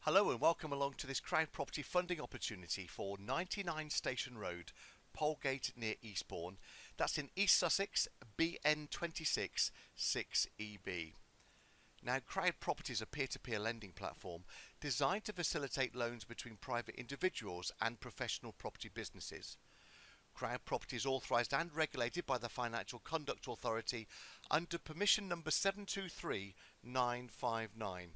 Hello and welcome along to this CrowdProperty funding opportunity for 99 Station Road, Polegate near Eastbourne. That's in East Sussex, BN26 6EB. Now, CrowdProperty is a peer-to-peer lending platform designed to facilitate loans between private individuals and professional property businesses. CrowdProperty is authorised and regulated by the Financial Conduct Authority under permission number 723959.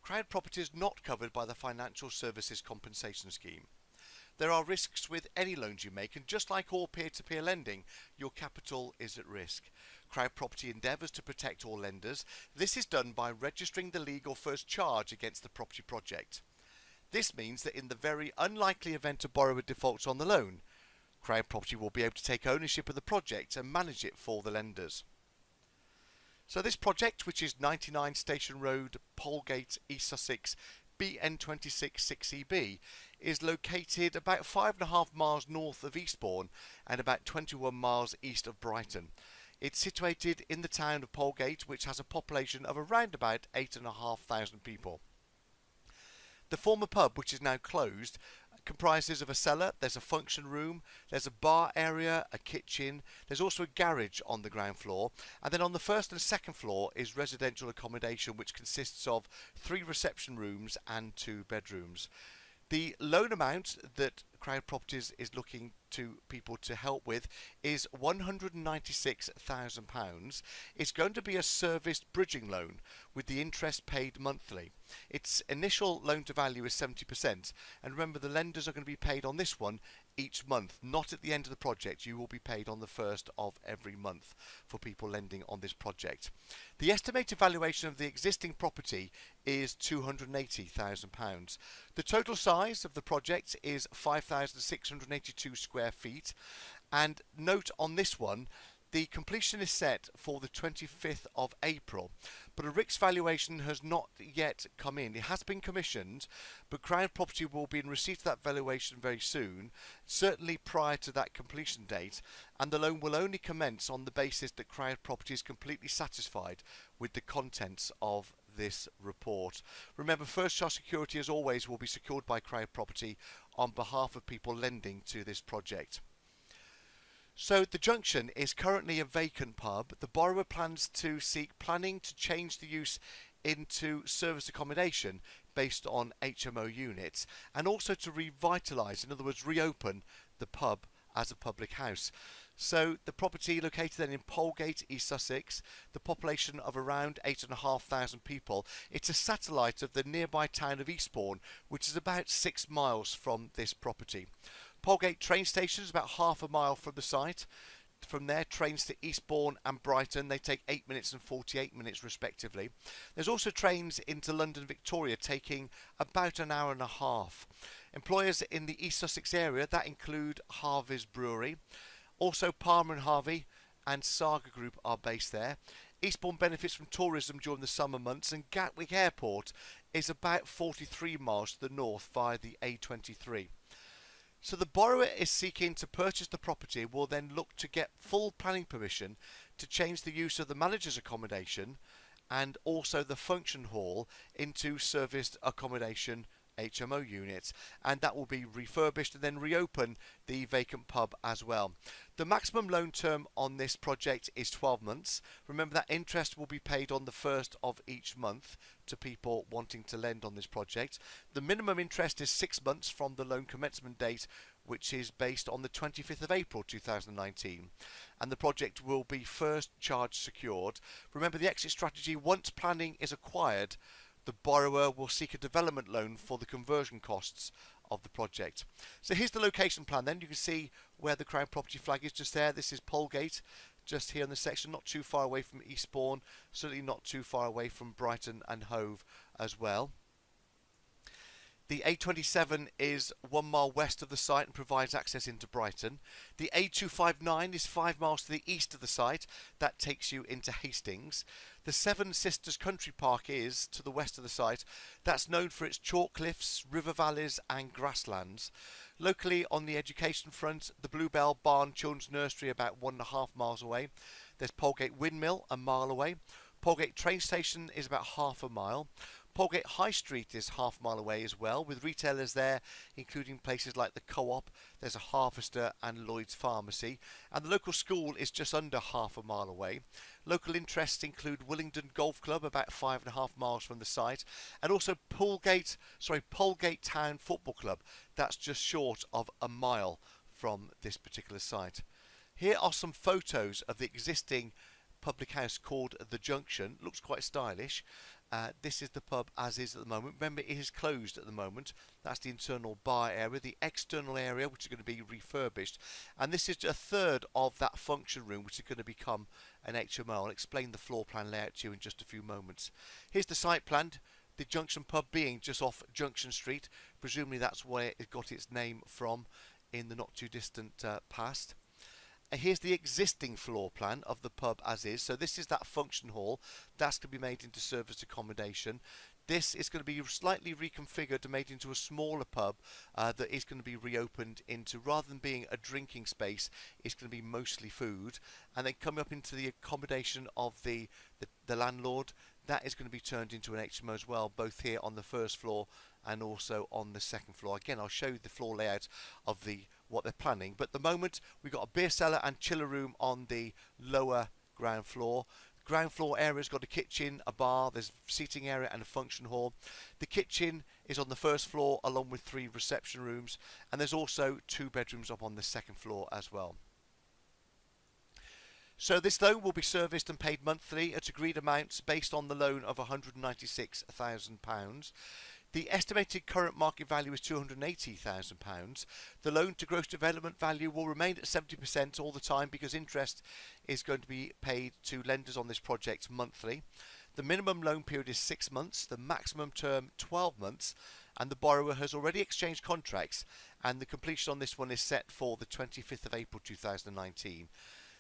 CrowdProperty is not covered by the Financial Services Compensation Scheme. There are risks with any loans you make, and just like all peer-to-peer lending, your capital is at risk. CrowdProperty endeavours to protect all lenders. This is done by registering the legal first charge against the property project. This means that in the very unlikely event a borrower defaults on the loan, CrowdProperty will be able to take ownership of the project and manage it for the lenders. So this project, which is 99 Station Road, Polegate, East Sussex, BN26 6EB, is located about 5.5 miles north of Eastbourne and about 21 miles east of Brighton. It's situated in the town of Polegate, which has a population of around about 8,500 people. The former pub, which is now closed, comprises of a cellar, there's a function room, there's a bar area, a kitchen, there's also a garage on the ground floor, and then on the first and second floor is residential accommodation, which consists of 3 reception rooms and 2 bedrooms. The loan amount that CrowdProperty is looking to people to help with is £196,000. It's going to be a serviced bridging loan with the interest paid monthly. Its initial loan to value is 70%, and remember, the lenders are going to be paid on this one each month, not at the end of the project. You will be paid on the first of every month for people lending on this project. The estimated valuation of the existing property is £280,000. The total size of the project is 5,682 square feet, and note on this one, the completion is set for the 25th of April, but a RICS valuation has not yet come in. It has been commissioned, but CrowdProperty will be in receipt of that valuation very soon, certainly prior to that completion date, and the loan will only commence on the basis that CrowdProperty is completely satisfied with the contents of this report. Remember, first charge security, as always, will be secured by CrowdProperty on behalf of people lending to this project. So the junction is currently a vacant pub. The borrower plans to seek planning to change the use into service accommodation based on HMO units, and also to revitalise, in other words reopen, the pub as a public house. So the property located then in Polegate, East Sussex, the population of around 8,500 people. It's a satellite of the nearby town of Eastbourne, which is about 6 miles from this property. Polegate train station is about half a mile from the site. From there, trains to Eastbourne and Brighton, they take 8 minutes and 48 minutes respectively. There's also trains into London Victoria taking about an hour and a half. Employers in the East Sussex area, that include Harvey's Brewery. Also Palmer and Harvey and Saga Group are based there. Eastbourne benefits from tourism during the summer months, and Gatwick Airport is about 43 miles to the north via the A23. So the borrower is seeking to purchase the property, will then look to get full planning permission to change the use of the manager's accommodation and also the function hall into serviced accommodation HMO units, and that will be refurbished and then reopen the vacant pub as well. The maximum loan term on this project is 12 months. Remember that interest will be paid on the first of each month to people wanting to lend on this project. The minimum interest is 6 months from the loan commencement date, which is based on the 25th of April 2019, and the project will be first charge secured. Remember the exit strategy: once planning is acquired, the borrower will seek a development loan for the conversion costs of the project. So here's the location plan then. You can see where the CrowdProperty flag is just there. This is Polegate, just here in the section, not too far away from Eastbourne, certainly not too far away from Brighton and Hove as well. The A27 is 1 mile west of the site and provides access into Brighton. The A259 is 5 miles to the east of the site. That takes you into Hastings. The Seven Sisters Country Park is to the west of the site. That's known for its chalk cliffs, river valleys and grasslands. Locally on the education front, the Bluebell Barn Children's Nursery about 1.5 miles away. There's Polegate Windmill a mile away. Polegate train station is about half a mile. Polegate High Street is half a mile away as well, with retailers there, including places like the Co-op. There's a Harvester and Lloyd's Pharmacy, and the local school is just under half a mile away. Local interests include Willingdon Golf Club, about 5.5 miles from the site, and also Polegate Town Football Club. That's just short of a mile from this particular site. Here are some photos of the existing public house called The Junction. Looks quite stylish. This is the pub as is at the moment. Remember, it is closed at the moment. That's the internal bar area. The external area, which is going to be refurbished. And this is a third of that function room, which is going to become an HMO. I'll explain the floor plan layout to you in just a few moments. Here's the site plan. The Junction pub being just off Junction Street. Presumably that's where it got its name from in the not too distant past. Here's the existing floor plan of the pub as is. So this is that function hall. That's going to be made into service accommodation. This is going to be slightly reconfigured and made into a smaller pub that is going to be reopened into, rather than being a drinking space, it's going to be mostly food. And then coming up into the accommodation of the landlord, that is going to be turned into an HMO as well, both here on the first floor and also on the second floor. Again, I'll show you the floor layout of what they're planning. But at the moment, we've got a beer cellar and chiller room on the lower ground floor. Ground floor area's got a kitchen, a bar, there's seating area and a function hall. The kitchen is on the first floor along with 3 reception rooms, and there's also 2 bedrooms up on the second floor as well. So this loan will be serviced and paid monthly at agreed amounts based on the loan of £196,000. The estimated current market value is £280,000. The loan to gross development value will remain at 70% all the time, because interest is going to be paid to lenders on this project monthly. The minimum loan period is 6 months, the maximum term 12 months, and the borrower has already exchanged contracts, and the completion on this one is set for the 25th of April 2019.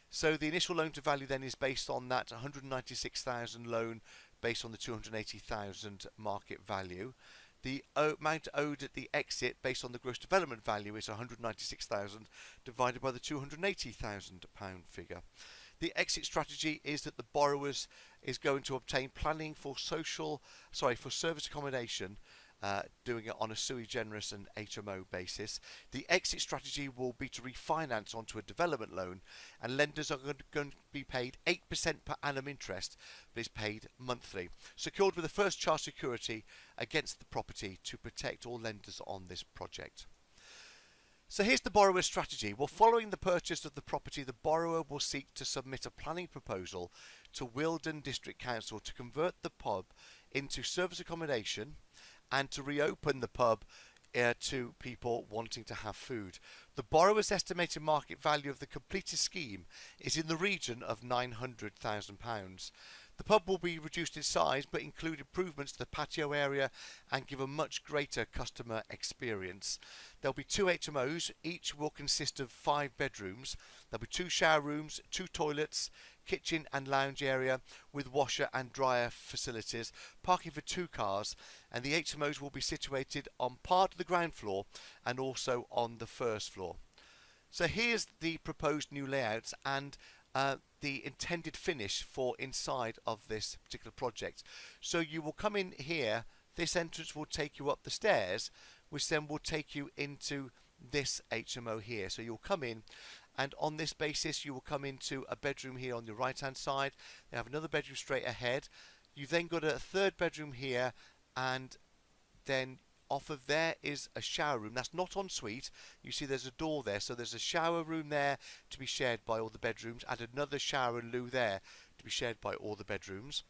So the initial loan to value then is based on that 196,000 loan based on the 280,000 market value. The amount owed at the exit based on the gross development value is 196,000 divided by the 280,000 pound figure. The exit strategy is that the borrowers is going to obtain planning for service accommodation, doing it on a sui generis and HMO basis. The exit strategy will be to refinance onto a development loan, and lenders are going to be paid 8% per annum interest, but is paid monthly, secured with a first charge security against the property to protect all lenders on this project. So here's the borrower's strategy. Well, following the purchase of the property, the borrower will seek to submit a planning proposal to Willingdon District Council to convert the pub into service accommodation and to reopen the pub to people wanting to have food. The borrower's estimated market value of the completed scheme is in the region of £900,000. The pub will be reduced in size but include improvements to the patio area and give a much greater customer experience. There'll be 2 HMOs, each will consist of 5 bedrooms. There'll be 2 shower rooms, 2 toilets, kitchen and lounge area with washer and dryer facilities, parking for 2 cars, and the HMOs will be situated on part of the ground floor and also on the first floor. So here's the proposed new layouts and the intended finish for inside of this particular project. So you will come in here, this entrance will take you up the stairs, which then will take you into this HMO here. So you'll come in, and on this basis you will come into a bedroom here on the right hand side. They have another bedroom straight ahead. You've then got a 3rd bedroom here, and then off of there is a shower room. That's not en suite. You see there's a door there, so there's a shower room there to be shared by all the bedrooms, and another shower and loo there to be shared by all the bedrooms.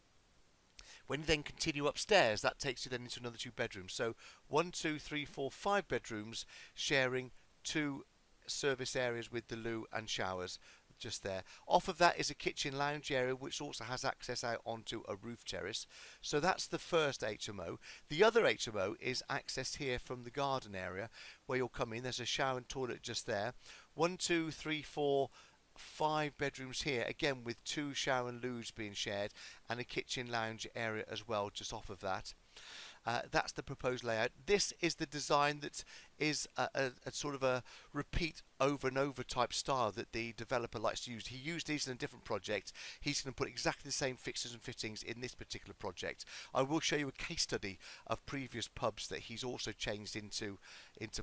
When you then continue upstairs, that takes you then into another 2 bedrooms. So 1, 2, 3, 4, 5 bedrooms sharing 2 service areas with the loo and showers just there. Off of that is a kitchen lounge area which also has access out onto a roof terrace. So that's the first HMO. The other HMO is accessed here from the garden area where you'll come in. There's a shower and toilet just there. 1, 2, 3, 4, 5 bedrooms here, again with 2 shower and loos being shared, and a kitchen lounge area as well just off of that. That's the proposed layout. This is the design that is a sort of a repeat over and over type style that the developer likes to use. He used these in a different project. He's going to put exactly the same fixtures and fittings in this particular project. I will show you a case study of previous pubs that he's also changed into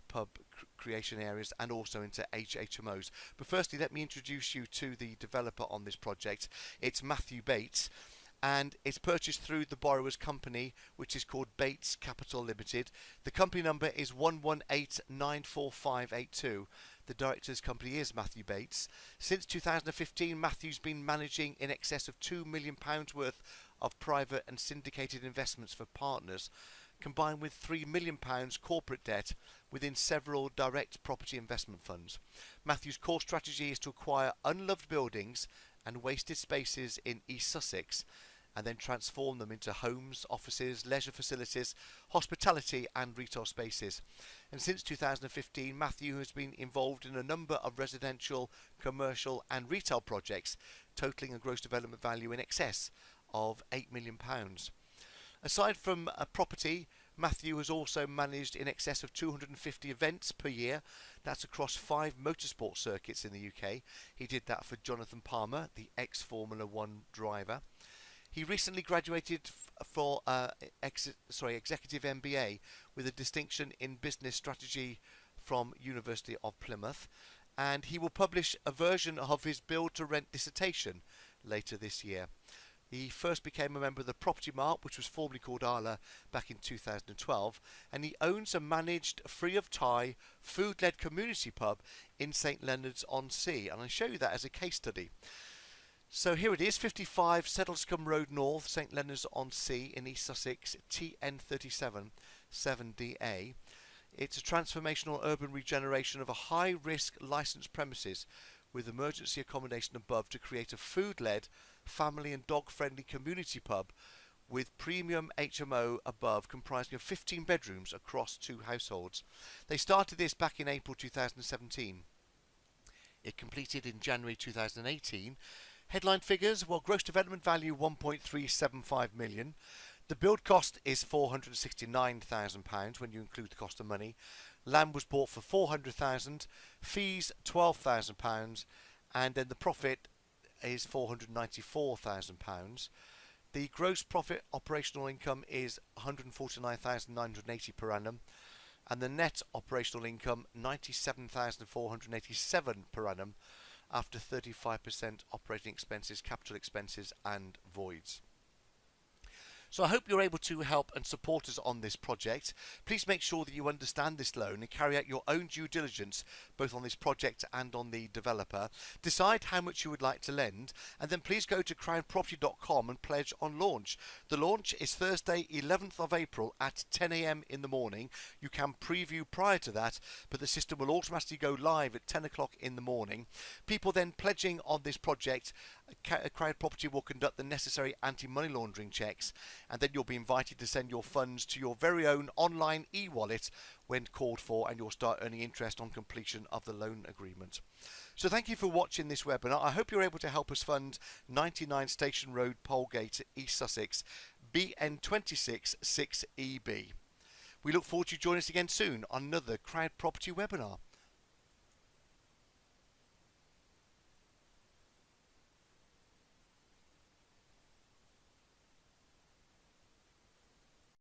pub creation areas and also into HMOs. But firstly, let me introduce you to the developer on this project. It's Matthew Bates, and it's purchased through the borrower's company, which is called Bates Capital Limited. The company number is 118-94582. The director's company is Matthew Bates. Since 2015, Matthew's been managing in excess of £2 million worth of private and syndicated investments for partners, combined with £3 million corporate debt within several direct property investment funds. Matthew's core strategy is to acquire unloved buildings and wasted spaces in East Sussex and then transform them into homes, offices, leisure facilities, hospitality and retail spaces. And since 2015, Matthew has been involved in a number of residential, commercial and retail projects, totaling a gross development value in excess of £8 million. Aside from a property, Matthew has also managed in excess of 250 events per year. That's across 5 motorsport circuits in the UK. He did that for Jonathan Palmer, the ex-Formula 1 driver. He recently graduated for executive MBA with a distinction in business strategy from University of Plymouth, and he will publish a version of his build to rent dissertation later this year. He first became a member of the Property Mart, which was formerly called Arla, back in 2012, and he owns a managed, free of tie, food-led community pub in St Leonards-on-Sea, and I'll show you that as a case study. So here it is, 55 Settlescombe Road North, St Leonards-on-Sea in East Sussex, TN37 7DA. It's a transformational urban regeneration of a high-risk licensed premises with emergency accommodation above to create a food-led, family and dog-friendly community pub with premium HMO above, comprising of 15 bedrooms across 2 households. They started this back in April 2017. It completed in January 2018. Headline figures, well, gross development value 1.375 million. The build cost is £469,000 when you include the cost of money. Land was bought for £400,000, fees £12,000, and then the profit is £494,000. The gross profit operational income is £149,980 per annum, and the net operational income £97,487 per annum after 35% operating expenses, capital expenses and voids. So I hope you're able to help and support us on this project. Please make sure that you understand this loan and carry out your own due diligence both on this project and on the developer. Decide how much you would like to lend, and then please go to CrowdProperty.com and pledge on launch. The launch is Thursday 11th of April at 10 AM in the morning. You can preview prior to that, but the system will automatically go live at 10 o'clock in the morning. People then pledging on this project, CrowdProperty will conduct the necessary anti-money laundering checks, and then you'll be invited to send your funds to your very own online e-wallet when called for, and you'll start earning interest on completion of the loan agreement. So thank you for watching this webinar. I hope you're able to help us fund 99 Station Road, Polegate, East Sussex, BN26 6EB. We look forward to you joining us again soon on another Crowd Property webinar.